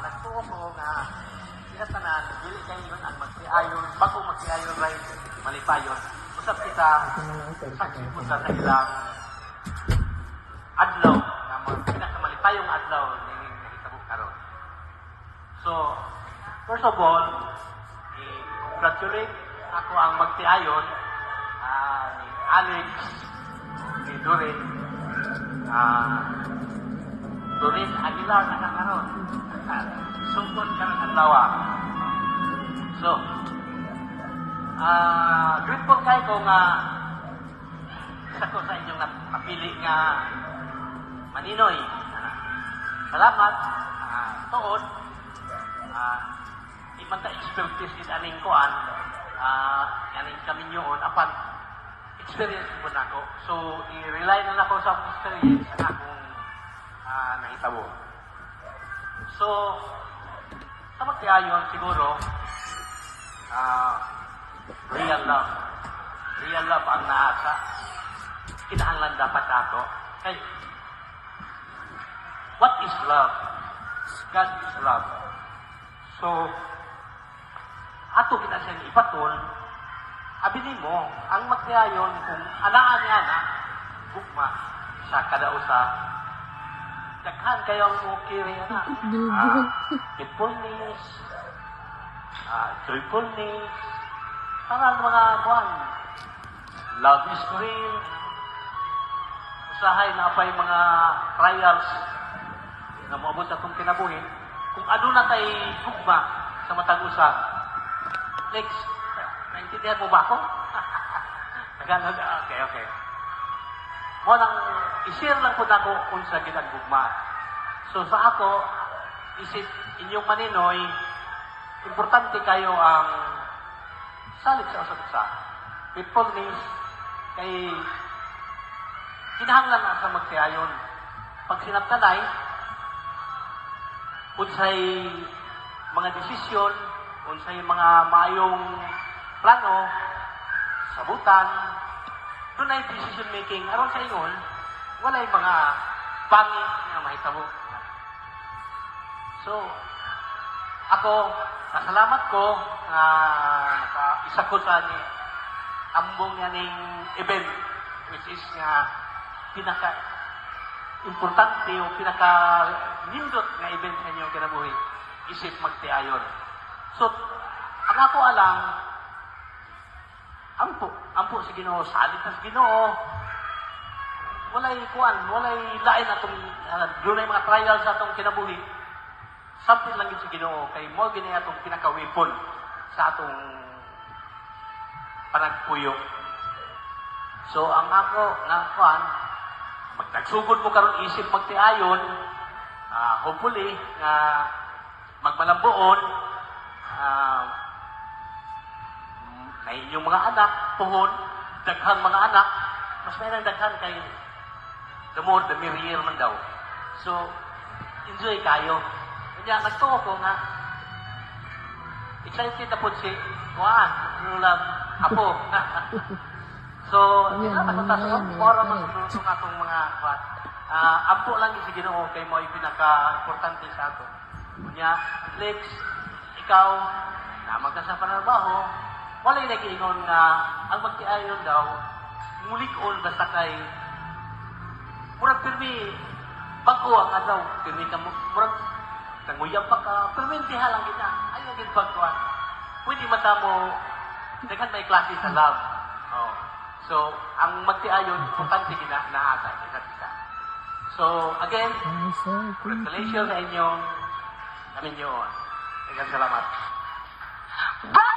nagtuo ko nga sinatanan, dili kayo yun ang magsiayon, bago magsiayon rin, malipayon. Usap kita, saksi po sa ilang adlaw, na mga pinakamalipayong adlaw na nahitabok karon. So, first of all, congratulate ako ang magsiayon, ni Alex, ni Doreen, Doreen Aguilar na kakaroon. Sungkot ka ng lawa. So, grateful kayo ko nga isa ko sa inyong napili nga maninoy. Salamat. Tuod. Di man ta expertise din aning kuan. Aning kami yun. Apan, experience po na ako. So, i-rely na ako sa experience sa akong nahitabo. So, sa magtiayon siguro, real love. Real love ang naasa. Kinahanglan dapat ato. Kay, what is love? God is love. So, ato kita siya ipatol, abinin mo, ang magtiayon kung anaan niya na, gugma sa kadausa, daghan kayong mukiri na. Pitfulness, truthfulness, parang mga kuwan. Love is real. Usahay na apay mga trials na moabot sa itong kinabuhin. Kung ano na tayo gugma sa matag usa. Next, naintindihan mo ba ako? Okay. Mo nang i-share lang po na ako kung sa ginagugma. So sa ako, isip inyong maninoy, importante kayo ang salit sa usap-usa. Faithfulness, kay kinahanglan na sa magtiayon. Pag sinaptanay, unsay mga desisyon, unsay mga maayong plano, sabutan, doon ay decision making. Aron sa ingon, walay mga pangit na mahitabo. So, ako, pasalamat ko isa ko sa ambong nga ning event, which is nga pinaka-importante o pinaka-nindot nga event sa inyong kinabuhi, isip magtiayon. So, ang ako alang, ampo si Ginoo, salit na si Ginoo. Walay lain atong doon ay mga trials sa atong kinabuhi. Something lang yun si Ginoo kay mo gini atong pinaka-weapon sa atong panagpuyo. So ang ako nga kuan, magnagsugod mo karon isip magtiayon, hopefully nga magmalambuon, na inyong mga anak, puhon, daghang mga anak, mas may nang daghan kay the more, the merrier man daw. So, enjoy kayo. Kaya nagtuo ko nga, excited na po si Juan, nulang apo. So, nakatasun, para magluto na itong mga Juan. Apo lang yung si Ginoo kay mo ay pinaka-importante sa ato. Kanya, Lex, ikaw, naman ka sa panarbaho, walay nag-iingon nga ang magtiayon daw, mulikon basta kay murag pirmi, bago ang adlaw, pirmi ka murag, tanguyang pa ka, pirmi lang kita, ayaw naging bagkuhan. Pwede mata mo, dagan may klase sa love. Oh. So, ang magtiayon, importante naasa isa't isa. So, again, congratulations sa inyong namin yun. Salamat. Bye!